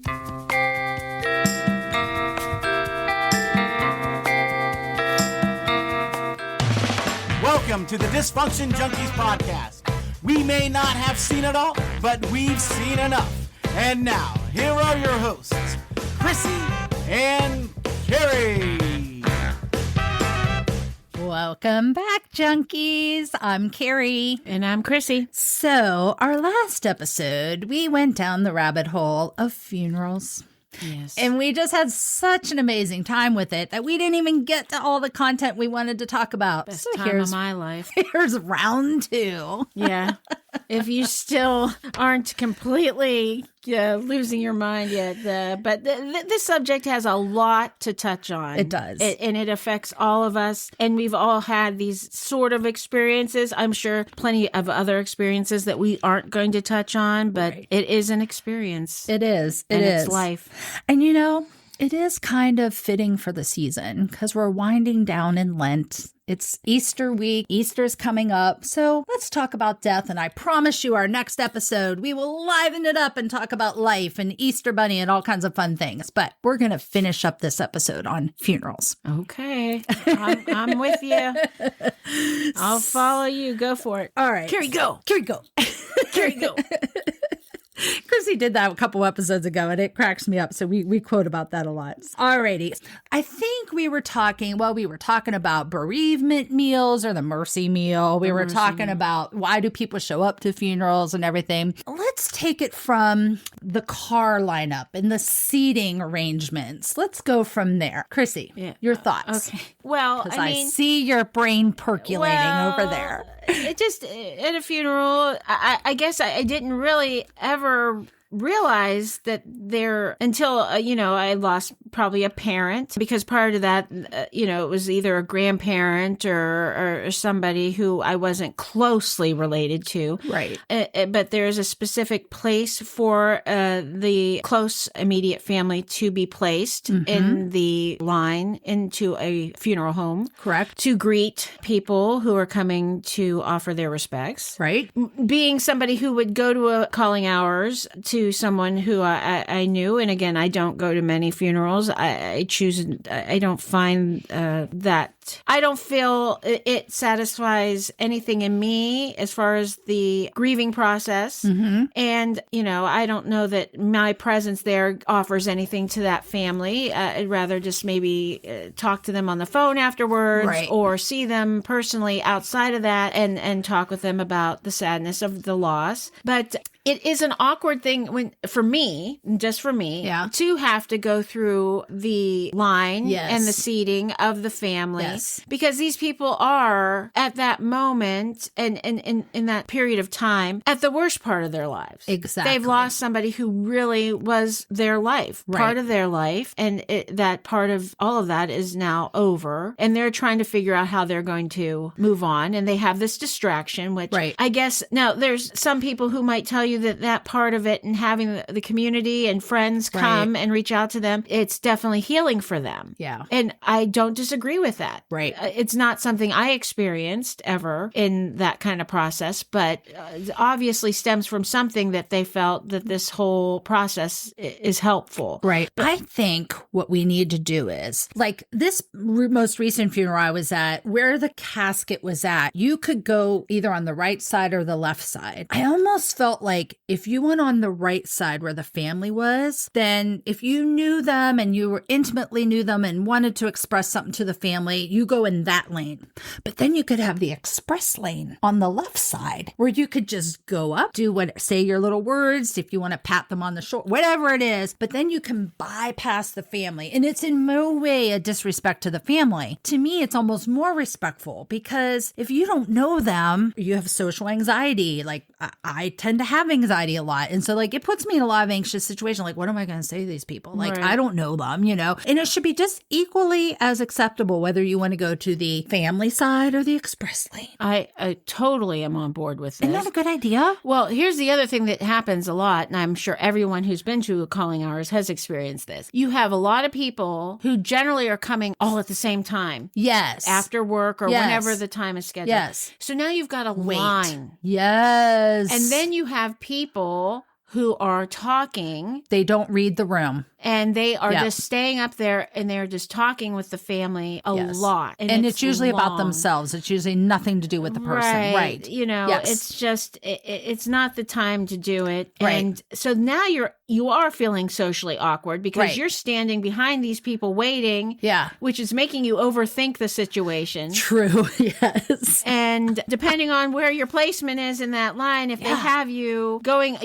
Welcome to the Dysfunction Junkies podcast. We may not have seen it all, but we've seen enough. And now, here are your hosts, Chrissy and Carrie. Welcome back, junkies. I'm Carrie. And I'm Chrissy. So, our last episode, we went down the rabbit hole of funerals. Yes. And we just had such an amazing time with it that we didn't even get to all the content we wanted to talk about. Best time of my life. Here's round 2. Yeah. If you still aren't completely losing your mind yet, but this subject has a lot to touch on. It does. And it affects all of us. And we've all had these sort of experiences. I'm sure plenty of other experiences that we aren't going to touch on, but It is an experience. It is. It's life. And you know, it is kind of fitting for the season because we're winding down in Lent. It's Easter week. Easter's coming up. So let's talk about death. And I promise you our next episode, we will liven it up and talk about life and Easter Bunny and all kinds of fun things. But we're going to finish up this episode on funerals. Okay. I'm with you. I'll follow you. Go for it. All right. Carrie, go. Carrie, go. Carrie, go. Chrissy did that a couple episodes ago, and it cracks me up. So we quote about that a lot. Alrighty. I think we were talking about bereavement meals or the mercy meal. We were talking about why do people show up to funerals and everything. Let's take it from the car lineup and the seating arrangements. Let's go from there. Chrissy, your thoughts. Okay. Well, I see your brain percolating over there. It just, at a funeral, I guess I didn't really ever realize that there until I lost probably a parent, because prior to that it was either a grandparent or somebody who I wasn't closely related to, right? But there's a specific place for the close immediate family to be placed in the line into a funeral home, correct, to greet people who are coming to offer their respects, right? Being somebody who would go to a calling hours to someone who I knew, and again, I don't go to many funerals. I don't find that, I don't feel it satisfies anything in me as far as the grieving process. And, I don't know that my presence there offers anything to that family. I'd rather just maybe talk to them on the phone afterwards, right, or see them personally outside of that and talk with them about the sadness of the loss. But it is an awkward thing for me, to have to go through the line and the seating of the family, because these people are at that moment and in that period of time at the worst part of their lives. Exactly. They've lost somebody who really was their life, part of their life, and that part of all of that is now over, and they're trying to figure out how they're going to move on, and they have this distraction, which I guess now there's some people who might tell you that part of it and having the community and friends come and reach out to them, it's definitely healing for them. Yeah. And I don't disagree with that. Right. It's not something I experienced ever in that kind of process, but obviously stems from something that they felt that this whole process is helpful. Right. I think what we need to do is, like this most recent funeral I was at, where the casket was at, you could go either on the right side or the left side. I almost felt like if you went on the right side where the family was, then if you knew them and you were intimately knew them and wanted to express something to the family, you go in that lane. But then you could have the express lane on the left side where you could just go up, say your little words, if you want to pat them on the shoulder, whatever it is, but then you can bypass the family. And it's in no way a disrespect to the family. To me, it's almost more respectful, because if you don't know them, you have social anxiety. Like I tend to have anxiety a lot. And so like it puts me in a lot of anxious situations. Like, what am I going to say to these people? Like, I don't know them, and it should be just equally as acceptable whether you want to go to the family side or the express lane. I totally am on board with this. Isn't that a good idea? Well, here's the other thing that happens a lot, and I'm sure everyone who's been to calling hours has experienced this. You have a lot of people who generally are coming all at the same time. Yes. After work or whenever the time is scheduled. Yes. So now you've got a Wait. line. Yes. And then you have people who are talking. They don't read the room. And they are just staying up there and they're just talking with the family a lot. And it's usually about themselves. It's usually nothing to do with the person. Right. You know, it's just, it's not the time to do it. Right. And so now you are feeling socially awkward because you're standing behind these people waiting. Yeah. Which is making you overthink the situation. True. Yes. And depending on where your placement is in that line, if they have you going,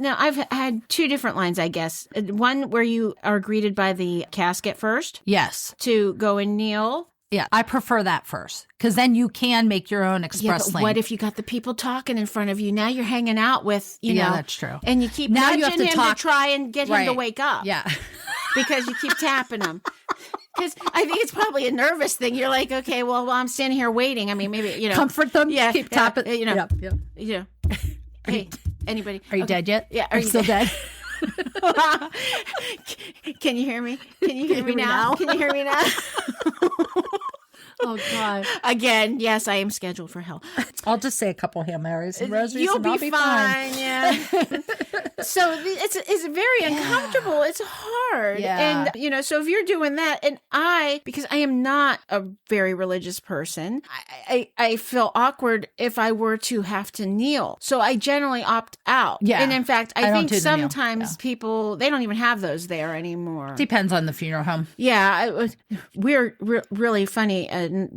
now I've had two different lines, I guess. One where you are greeted by the casket first. Yes. To go and kneel. Yeah, I prefer that first because then you can make your own express lane. What if you got the people talking in front of you? Now you're hanging out with, you know. Yeah, that's true. And you keep nudging him to try and get him to wake up. Yeah. Because you keep tapping him. Because I think it's probably a nervous thing. You're like, okay, well, I'm standing here waiting. I mean, maybe, you know. Comfort them. Yeah. Keep tapping. You know. Yep. You know. Hey, anybody. Are you dead yet? Yeah. Are you still dead? Can you hear me? Can you hear me now? Can you hear me now? Oh, God. Again, yes, I am scheduled for hell. I'll just say a couple Hail Marys and rosaries You'll and I'll be fine. Yeah. So it's very uncomfortable. It's hard. Yeah. And, you know, so if you're doing that, and because I am not a very religious person, I feel awkward if I were to have to kneel. So I generally opt out. Yeah. And in fact, I think sometimes Yeah. people, they don't even have those there anymore. Depends on the funeral home. Yeah. We're really funny,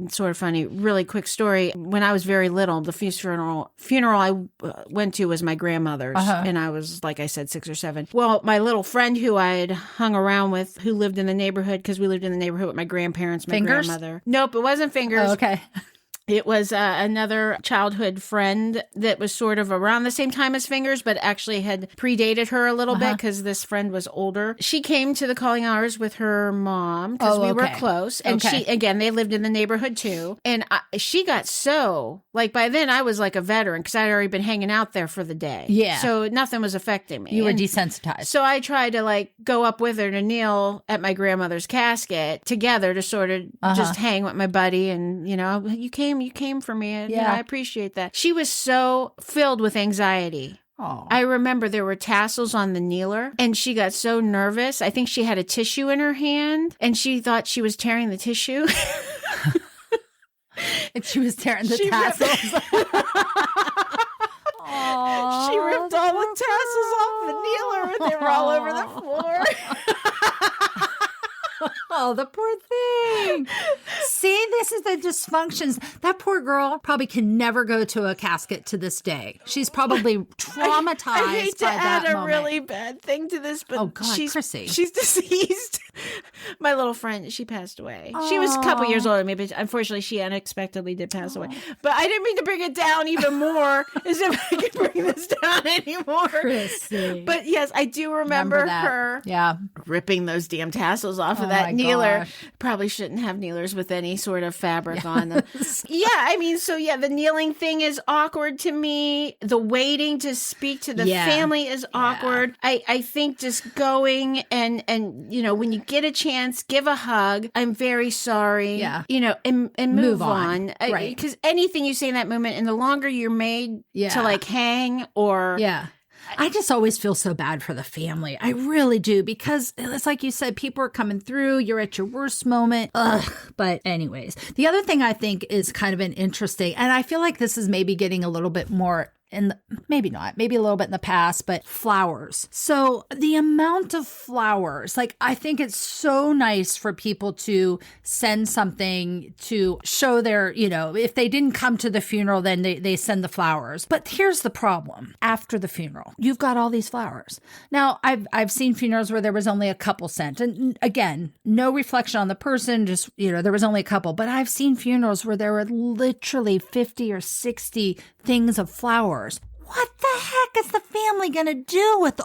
sort of funny, really quick story. When I was very little, the funeral I went to was my grandmother's, and I was, like I said, 6 or 7. Well, my little friend who I had hung around with, who lived in the neighborhood, because we lived in the neighborhood with my grandparents, my grandmother. Nope, it wasn't Fingers. Oh, okay. It was another childhood friend that was sort of around the same time as Fingers, but actually had predated her a little bit because this friend was older. She came to the calling hours with her mom because we were close. And she, again, they lived in the neighborhood too. And she got so, like, by then I was like a veteran because I'd already been hanging out there for the day. Yeah. So nothing was affecting me. You were desensitized. So I tried to, like, go up with her to kneel at my grandmother's casket together to sort of just hang with my buddy. And, you know, you came for me, and you know, I appreciate that. She was so filled with anxiety. Oh. I remember there were tassels on the kneeler, and she got so nervous. I think she had a tissue in her hand, and she thought she was tearing the tissue. And she was tearing the tassels. She ripped all the tassels off the kneeler, and they were all over the floor. Oh, the poor thing. See, this is the dysfunctions. That poor girl probably can never go to a casket to this day. She's probably traumatized I hate to by that add a moment. really bad thing to this, but Chrissy. She's deceased. My little friend, she passed away. She was a couple years older than me, but unfortunately she unexpectedly did pass away. But I didn't mean to bring it down even more, as if I could bring this down anymore. Chrissy. But yes, I do remember her ripping those damn tassels off of that kneeler. Gosh. Probably shouldn't have kneelers with any sort of fabric on them. Yeah, I mean, so yeah, the kneeling thing is awkward to me. The waiting to speak to the family is awkward. I think just going and you know, when you get a chance, give a hug. I'm very sorry. Yeah. You know, and move on. Right. Because anything you say in that moment, and the longer you're made to like hang or I just always feel so bad for the family. I really do, because it's like you said, people are coming through. You're at your worst moment. Ugh. But anyways, the other thing I think is kind of an interesting, and I feel like this is maybe getting a little bit more maybe not, maybe a little bit in the past, but flowers. So the amount of flowers, like, I think it's so nice for people to send something to show their, you know, if they didn't come to the funeral, then they send the flowers. But here's the problem. After the funeral, you've got all these flowers. Now, I've seen funerals where there was only a couple sent. And again, no reflection on the person, just, you know, there was only a couple. But I've seen funerals where there were literally 50 or 60 things of flowers. What the heck is the family going to do with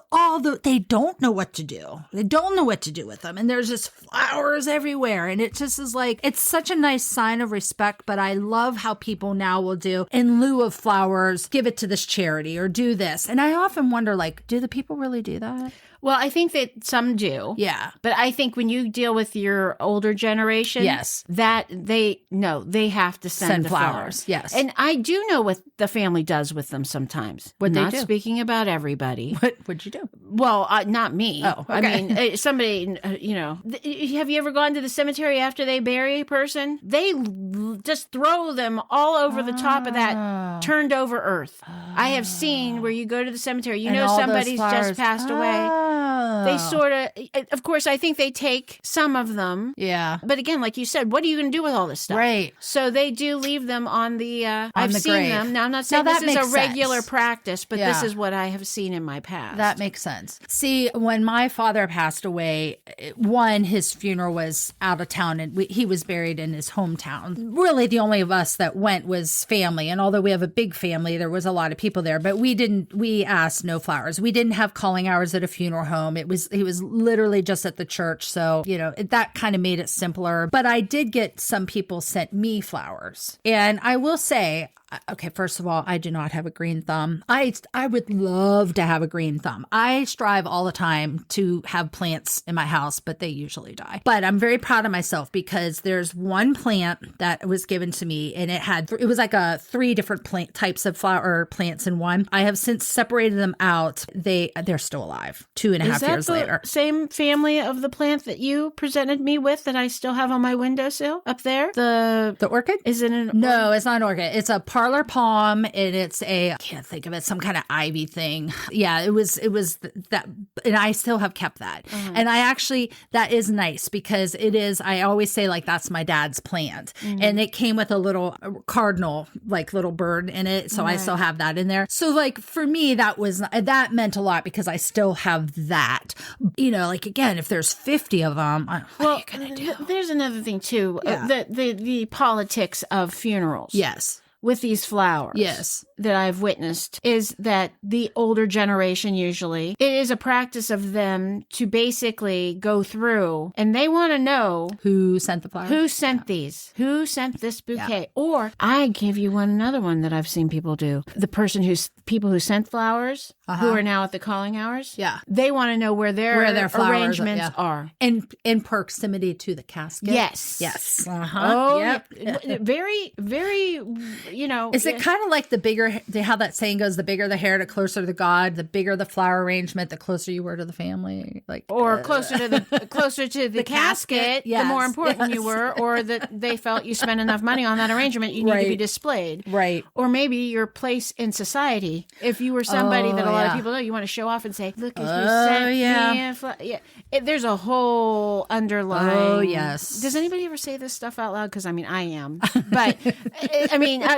they don't know what to do. They don't know what to do with them. And there's just flowers everywhere. And it just is like, it's such a nice sign of respect, but I love how people now will do, in lieu of flowers, give it to this charity or do this. And I often wonder, like, do the people really do that? Well, I think that some do. Yeah. But I think when you deal with your older generation, that they have to send the flowers. Yes. And I do know what the family does with them sometimes. What they do. Not speaking about everybody. What'd you do? Well, not me. Oh, okay. I mean, somebody, have you ever gone to the cemetery after they bury a person? They just throw them all over the top of that turned over earth. I have seen where you go to the cemetery, And all those somebody's flowers. just passed away. They sort of course, I think they take some of them. Yeah. But again, like you said, what are you going to do with all this stuff? Right. So they do leave them on the, I've the seen grave. them. Now, I'm not saying Now, this that is a makes regular sense. practice, but this Yeah. is what I have seen in my past. That makes sense. See, when my father passed away, one, his funeral was out of town and he was buried in his hometown. Really, the only of us that went was family. And although we have a big family, there was a lot of people there, but we asked no flowers. We didn't have calling hours at a funeral home. He was literally just at the church. So, that kind of made it simpler. But I did get some people sent me flowers. And I will say, okay, first of all, I do not have a green thumb. I would love to have a green thumb. I strive all the time to have plants in my house, but they usually die. But I'm very proud of myself because there's one plant that was given to me and it was like three different types of flower plants in one. I have since separated them out. They're still alive 2.5 years later. Same family of the plant that you presented me with that I still have on my windowsill up there? The orchid? Is it an No, it's not an orchid. It's a parlor palm, and it's I can't think of it, some kind of ivy thing. Yeah, it was that, and I still have kept that. And that is nice because it is, I always say like that's my dad's plant. And it came with a little cardinal, like little bird in it. So I still have that in there. So like for me, that meant a lot because I still have that. Like again, if there's 50 of them, what are you gonna do? There's another thing too, Yeah. the politics of funerals. Yes. With these flowers. Yes. That I've witnessed is that the older generation usually, it is a practice of them to basically go through and they want to know who sent the flowers, who sent these, who sent this bouquet. Or I give you another one that I've seen people do. The people who sent flowers who are now at the calling hours. Yeah. They want to know where their flowers arrangements are. And in proximity to the casket. Yes. Oh, yep. yep. Very, very, Is it kind of like the bigger, how that saying goes, the bigger the hair, the closer to God, the bigger the flower arrangement, the closer you were to the family? Or closer to the casket, yes. the more important you were, or that they felt you spent enough money on that arrangement, you need to be displayed. Right. Or maybe your place in society. If you were somebody that a lot of people know, you want to show off and say, look at who sent me a flower. Yeah. There's a whole underlying. Oh, yes. Does anybody ever say this stuff out loud? Because I am. But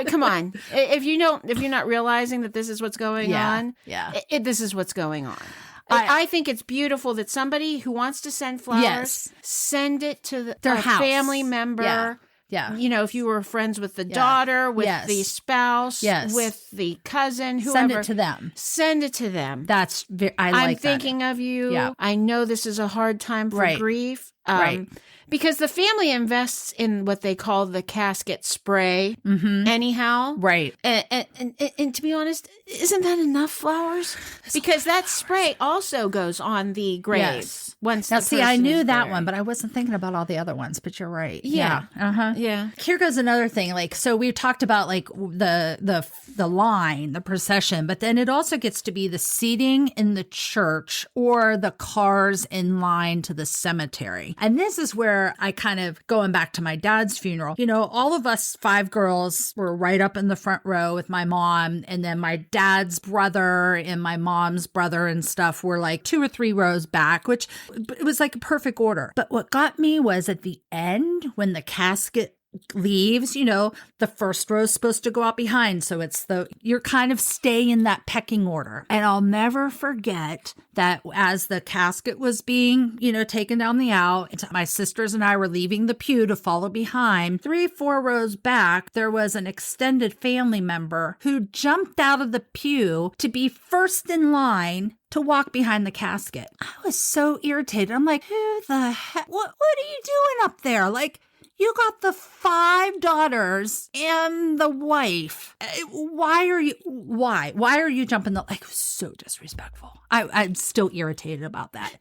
come on. If you're not realizing that this is what's going on, this is what's going on. I think it's beautiful that somebody who wants to send flowers, send it to their house. Family member. Yeah. If you were friends with the daughter, with the spouse, with the cousin, whoever. Send it to them. Send it to them. That's I'm thinking of you. Yeah. I know this is a hard time for grief. Right. Because the family invests in what they call the casket spray anyhow. Right. And to be honest, isn't that enough flowers? Because that spray also goes on the grave. Yes. Once now, the see, I person knew is that there. one, but I wasn't thinking about all the other ones, but you're right. Yeah. Yeah. Here goes another thing. So we talked about the line, the procession, but then it also gets to be the seating in the church or the cars in line to the cemetery. And this is where I kind of, going back to my dad's funeral, all of us 5 girls were right up in the front row with my mom, and then my dad's brother and my mom's brother and stuff were like 2 or 3 rows back, which it was like a perfect order. But what got me was at the end when the casket leaves, the first row is supposed to go out behind. So you're kind of staying in that pecking order. And I'll never forget that as the casket was being, taken down the aisle, my sisters and I were leaving the pew to follow behind. 3-4 rows back, there was an extended family member who jumped out of the pew to be first in line to walk behind the casket. I was so irritated. I'm like, who the heck? What are you doing up there? You got the 5 daughters and the wife. Why are you jumping it was so disrespectful. I'm still irritated about that.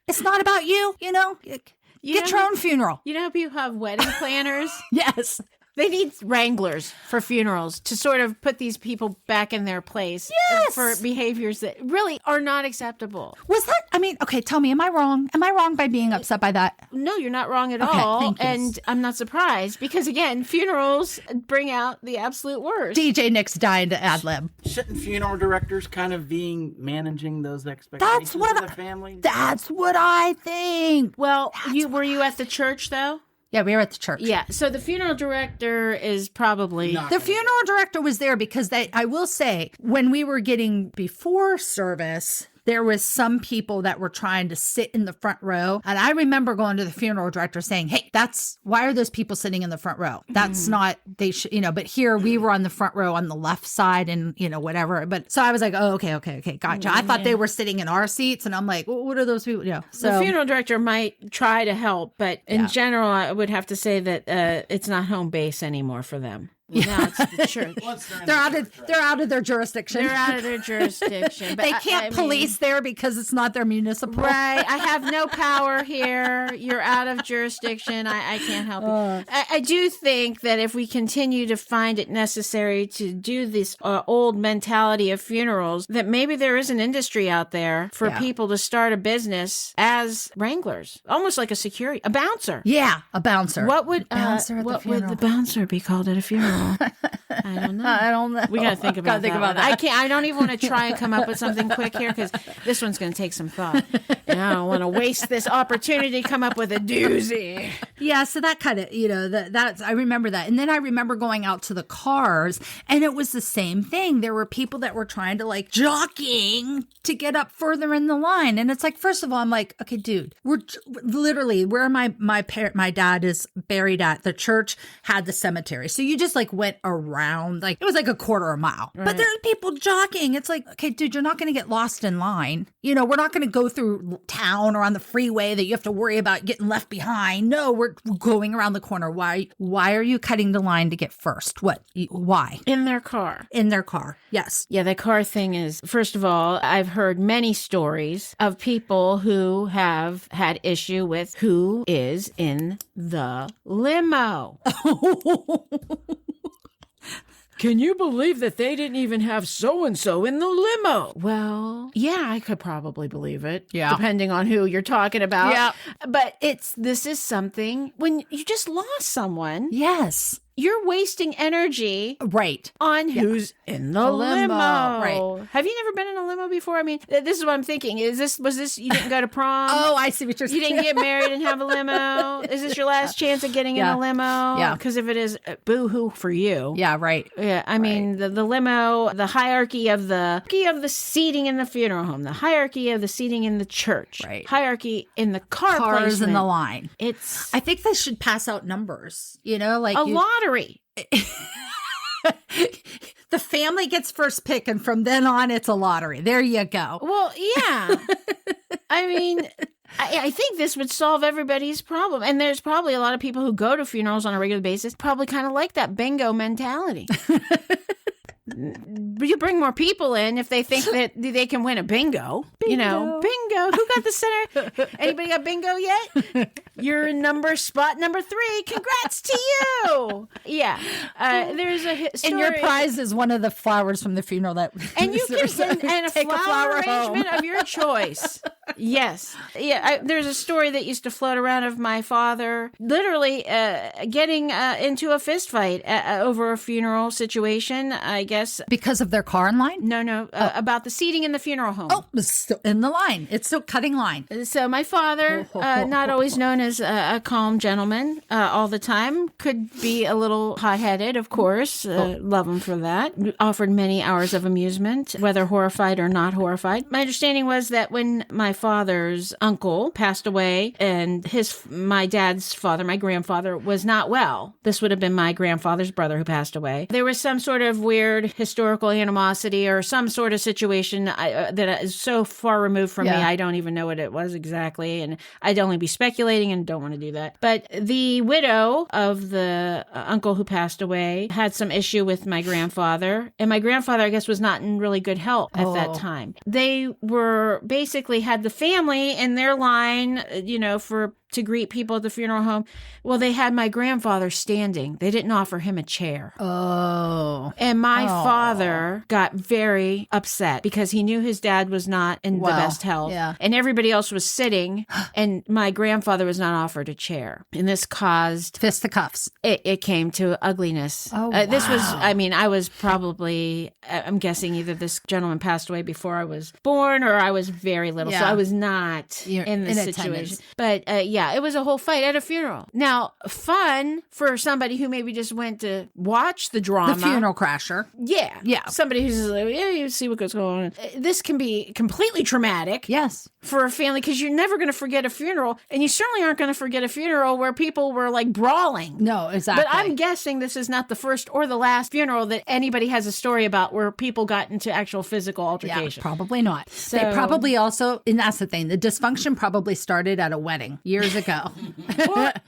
It's not about you, Get your own funeral. You know how people have wedding planners? Yes. They need wranglers for funerals to sort of put these people back in their place for behaviors that really are not acceptable. Was that, I mean, okay, tell me, am I wrong? Am I wrong by being upset by that? No, you're not wrong at all. Thank you. And I'm not surprised because, again, funerals bring out the absolute worst. DJ Nick's dying to ad lib. Shouldn't funeral directors kind of be managing those expectations of the family? That's what I think. Well, were you at the church, though? Yeah, we were at the church. Yeah, so the funeral director is probably... The funeral director was there because I will say, when we were getting before service, there was some people that were trying to sit in the front row. And I remember going to the funeral director saying, hey, why are those people sitting in the front row? That's not, they should, but here we were on the front row on the left side and, whatever. But so I was like, oh, okay, gotcha. I thought they were sitting in our seats and I'm like, well, what are those people? So the funeral director might try to help, but in general, I would have to say that it's not home base anymore for them. Now it's the church. They're out of their jurisdiction. They're out of their jurisdiction. But they can't police there because it's not their municipal. Right. I have no power here. You're out of jurisdiction. I can't help you. I do think that if we continue to find it necessary to do this old mentality of funerals, that maybe there is an industry out there for people to start a business as wranglers, almost like a bouncer. Yeah, a bouncer. What would what would the bouncer be called at a funeral? I don't know. We gotta think about that. I don't even want to try and come up with something quick here because this one's going to take some thought. And I don't want to waste this opportunity to come up with a doozy. Yeah, so that kind of, that's I remember that. And then I remember going out to the cars and it was the same thing. There were people that were trying to jockeying to get up further in the line. And it's like, first of all, I'm like, okay, dude, we're literally where my dad is buried at. The church had the cemetery. So you just went around, it was a quarter of a mile. Right. But there's people jockeying. It's like, okay, dude, you're not going to get lost in line. We're not going to go through town or on the freeway that you have to worry about getting left behind. No, we're going around the corner. Why are you cutting the line to get first? What? Why? In their car. Yes. Yeah, the car thing is, first of all, I've heard many stories of people who have had issue with who is in the limo. Can you believe that they didn't even have so-and-so in the limo? Well, yeah, I could probably believe it. Yeah. Depending on who you're talking about. Yeah. But this is something, when you just lost someone. Yes. You're wasting energy on who's in the limo. Right. Have you never been in a limo before? I mean, this is what I'm thinking. Was this, you didn't go to prom? Oh, I see what you're saying. You didn't get married and have a limo? Is this your last chance at getting in a limo? Yeah. Because if it is, boo-hoo for you. Yeah, right. Yeah, I mean, the limo, the hierarchy of the seating in the funeral home, the hierarchy of the seating in the church, hierarchy in the cars placement. In the line. I think they should pass out numbers, a lottery. The family gets first pick, and from then on, it's a lottery. There you go. Well, yeah. I mean, I think this would solve everybody's problem. And there's probably a lot of people who go to funerals on a regular basis, probably kind of like that bingo mentality. You bring more people in if they think that they can win a bingo. Bingo. Who got the center? Anybody got bingo yet? You're spot number 3. Congrats to you. Yeah. There's a story. And your prize is one of the flowers from the funeral and you can and a flower arrangement of your choice. Yes. Yeah. There's a story that used to float around of my father literally getting into a fist fight over a funeral situation, I guess. Because of their car in line? No. About the seating in the funeral home. Oh, it's still in the line. It's still cutting line. So my father, not always known as a calm gentleman all the time, could be a little hot-headed, of course. Love him for that. Offered many hours of amusement, whether horrified or not horrified. My understanding was that when my father's uncle passed away and my dad's father, my grandfather, was not well. This would have been my grandfather's brother who passed away. There was some sort of weird historical animosity or some sort of situation that is so far removed from me, I don't even know what it was exactly. And I'd only be speculating and don't want to do that. But the widow of the uncle who passed away had some issue with my grandfather. And my grandfather, I guess, was not in really good health at that time. They were basically had the family in their line, for to greet people at the funeral home. Well, they had my grandfather standing. They didn't offer him a chair. Oh. And my father got very upset because he knew his dad was not in the best health. Yeah. And everybody else was sitting, and my grandfather was not offered a chair. And this caused Fisticuffs. it came to ugliness. Oh, This was, wow. I mean, I was probably, I'm guessing either this gentleman passed away before I was born or I was very little. So Yeah. I was not You're in this in situation. attendance. But yeah, it was a whole fight at a funeral. Now, fun for somebody who maybe just went to watch the drama. The funeral crasher. Yeah. Yeah. Somebody who's like, yeah, you see what goes on. This can be completely traumatic Yes. for a family because you're never going to forget a funeral. And you certainly aren't going to forget a funeral where people were like brawling. No, exactly. But I'm guessing this is not the first or the last funeral that anybody has a story about where people got into actual physical altercation. Probably not. They probably also, and that's the thing, the dysfunction probably started at a wedding years ago.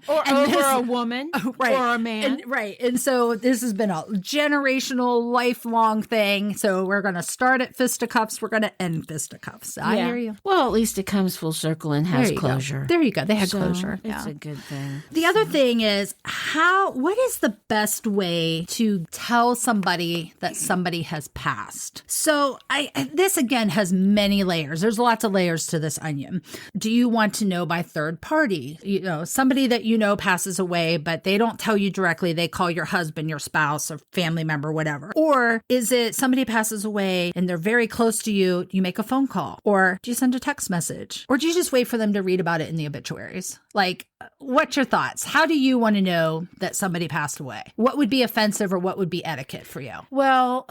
Or over a woman or a man. And so this has been a generational, lifelong thing. So we're going to start at fisticuffs. We're going to end fisticuffs. I hear you. Well, at least it comes full circle and has There you closure. go. There you go. They had So closure. It's a good thing. The other thing is what is the best way to tell somebody that somebody has passed? So this again has many layers. There's lots of layers to this onion. Do you want to know by third party? You know, somebody that you know passes away, but they don't tell you directly. They call your husband, your spouse, or family member, whatever. Or is it somebody passes away and they're very close to you? You make a phone call, or do you send a text message, or do you just wait for them to read about it in the obituaries? Like, what's your thoughts? How do you want to know that somebody passed away? What would be offensive or what would be etiquette for you? Well,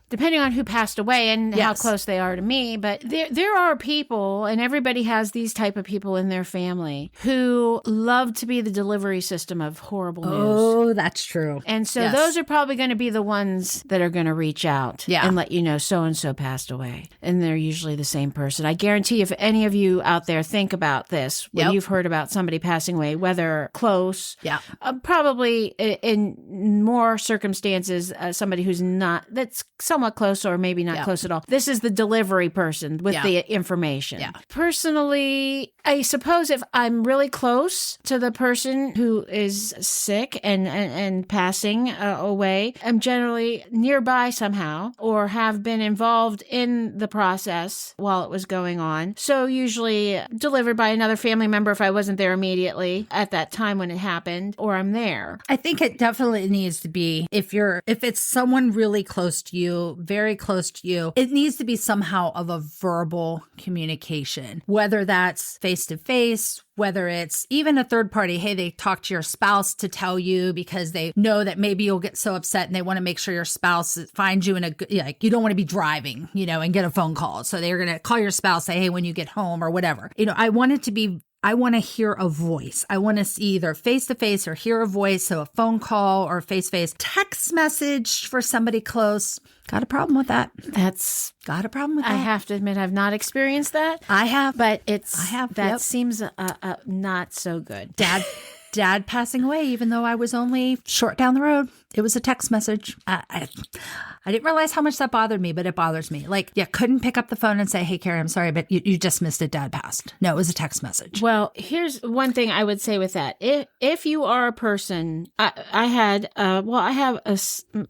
depending on who passed away and how Yes. close they are to me, but there are people, and everybody has these type of people in their family who love to be the delivery system of horrible news. Oh, that's true. And so Yes. those are probably going to be the ones that are going to reach out and let you know so-and-so passed away. And they're usually the same person. I guarantee if any of you out there think about this, when you've heard about somebody passing away, whether close, probably in more circumstances, somebody who's that's somewhat close or maybe not close at all. This is the delivery person with the information. Yeah. Personally, I suppose if I'm really close to the person who is sick and passing away, I'm generally nearby somehow or have been involved in the process while it was going on. So usually delivered by another family member if I wasn't there immediately at that time when it happened, or I'm there. I think it definitely needs to be, if it's someone really close to you, very close to you, it needs to be somehow of a verbal communication, whether that's face to face, whether it's even a third party. Hey, they talk to your spouse to tell you because they know that maybe you'll get so upset and they want to make sure your spouse finds you in a good, like, you don't want to be driving, and get a phone call. So they're going to call your spouse, say, hey, when you get home or whatever. I want to hear a voice. I want to see either face-to-face or hear a voice. So a phone call or face-to-face. Text message for somebody close. Got a problem with that. Got a problem with that. I have to admit, I've not experienced that. I have. But That seems not so good. Dad passing away, even though I was only short down the road. It was a text message. I didn't realize how much that bothered me, but it bothers me. Like, couldn't pick up the phone and say, hey, Carrie, I'm sorry, but you just missed it. Dad passed. No, it was a text message. Well, here's one thing I would say with that. If you are a person,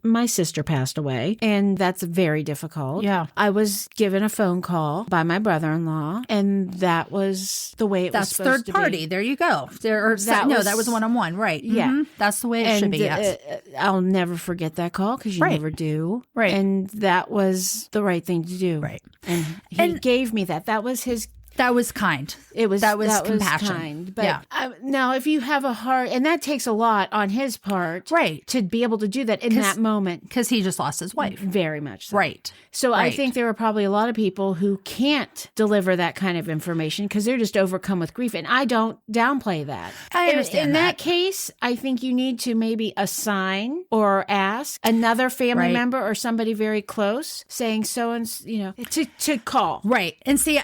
my sister passed away, and that's very difficult. Yeah. I was given a phone call by my brother-in-law, and that was the way it was supposed to be. That's third party. There you go. That was one-on-one. Right. Yeah. Mm-hmm. That's the way it should be. Yes. I'll never forget that call because you never do. Right. And that was the right thing to do. Right. And he gave me that. That was his. That was kind. That was compassion. kind. But now, if you have a heart, and that takes a lot on his part, right, to be able to do that in that moment, because he just lost his wife, very much so. Right. So I think there are probably a lot of people who can't deliver that kind of information because they're just overcome with grief, and I don't downplay that. I understand in that case, I think you need to maybe assign or ask another family member or somebody very close, saying so and to call. Right. And see,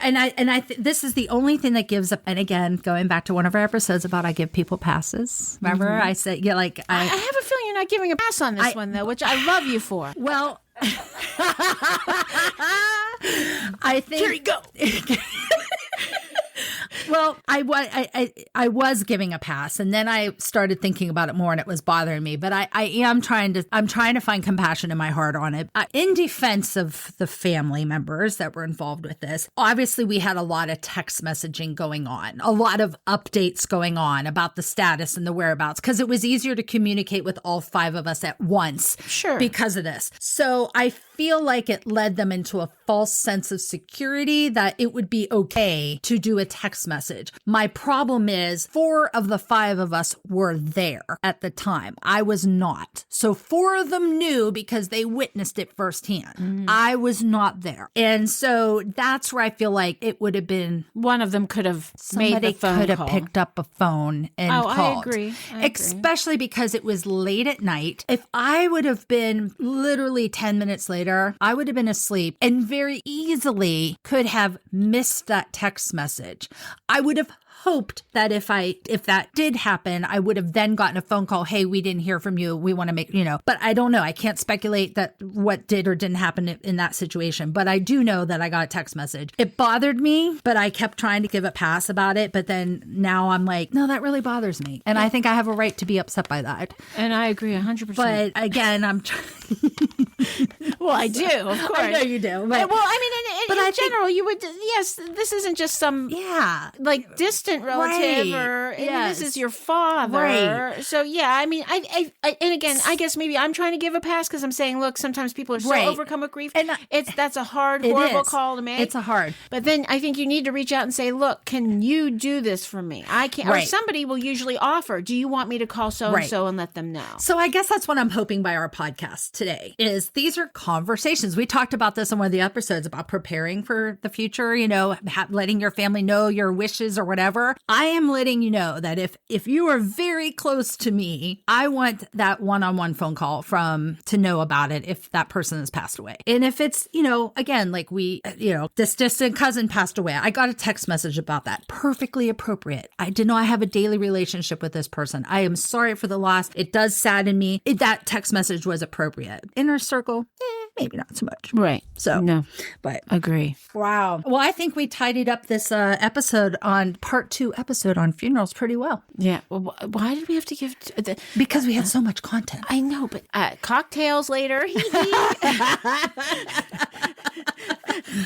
this is the only thing that gives up. And again, going back to one of our episodes about I give people passes. Remember, I said, I have a feeling you're not giving a pass on this one though, which I love you for. Well, I think here you go. Well, I was giving a pass, and then I started thinking about it more, and it was bothering me. But I'm trying to find compassion in my heart on it. In defense of the family members that were involved with this, obviously we had a lot of text messaging going on, a lot of updates going on about the status and the whereabouts, because it was easier to communicate with all 5 of us at once. Sure. Because of this. So I feel like it led them into a false sense of security that it would be okay to do a text message. My problem is 4 of the 5 of us were there at the time. I was not. So 4 of them knew because they witnessed it firsthand. I was not there. And so that's where I feel like it would have been one of them could have made the phone call. Somebody could have picked up a phone and called. I agree. Especially because it was late at night. If I would have been literally 10 minutes later, I would have been asleep and very easily could have missed that text message. I would have hoped that if that did happen, I would have then gotten a phone call. Hey, we didn't hear from you. We want to make, but I don't know. I can't speculate that what did or didn't happen in that situation. But I do know that I got a text message. It bothered me, but I kept trying to give a pass about it. But then now I'm like, no, that really bothers me. And I think I have a right to be upset by that. And I agree 100%. But again, I'm trying. Well, I do, of course. I know you do. But, well, I mean, in general, you would, yes, this isn't just some distant relative or this is your father. Right. So, yeah, I mean, and again, I guess maybe I'm trying to give a pass because I'm saying, look, sometimes people are so overcome with grief. And that's a hard, horrible call to make. It's a hard. But then I think you need to reach out and say, look, can you do this for me? I can't. Or somebody will usually offer, do you want me to call so-and-so and let them know? So I guess that's what I'm hoping by our podcast today is these are conversations. We talked about this in one of the episodes about preparing for the future, letting your family know your wishes or whatever. I am letting you know that if you are very close to me, I want that one-on-one phone call to know about it if that person has passed away. And if it's, again, like this distant cousin passed away, I got a text message about that. Perfectly appropriate. I did not have a daily relationship with this person. I am sorry for the loss. It does sadden me. That text message was appropriate. Inner circle, maybe not so much. Right. So, no, but agree. Wow. Well, I think we tidied up this episode on part 2 episode on funerals pretty well. Yeah. Well, why did we have to give? Because we had so much content. I know, but cocktails later.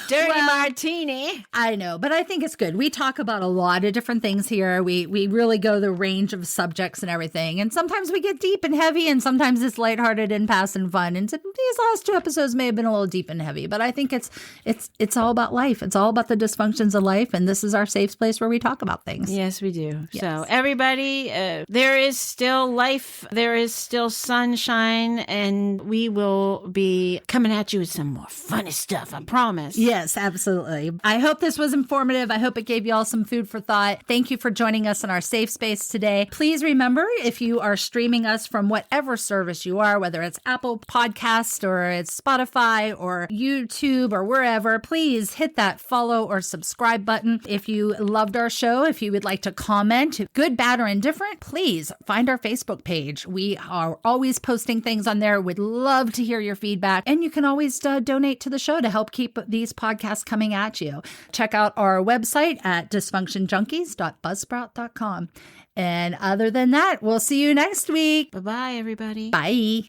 Dirty martini. I know, but I think it's good. We talk about a lot of different things here. We really go the range of subjects and everything. And sometimes we get deep and heavy, and sometimes it's lighthearted and fast and fun. And these last 2 episodes may have been a little deep and heavy, but I think it's all about life. It's all about the dysfunctions of life, and this is our safe place where we talk about things. Yes, we do. Yes. So everybody, there is still life. There is still sunshine, and we will be coming at you with some more funny stuff, I promise. Yes, absolutely. I hope this was informative. I hope it gave you all some food for thought. Thank you for joining us in our safe space today. Please remember, if you are streaming us from whatever service you are, whether it's Apple Podcast or it's Spotify or YouTube or wherever, please hit that follow or subscribe button. If you loved our show, if you would like to comment, good, bad, or indifferent, please find our Facebook page. We are always posting things on there. We'd love to hear your feedback. And you can always donate to the show to help keep these podcasts coming at you. Check out our website at dysfunctionjunkies.buzzsprout.com. And other than that, we'll see you next week. Bye-bye, everybody. Bye.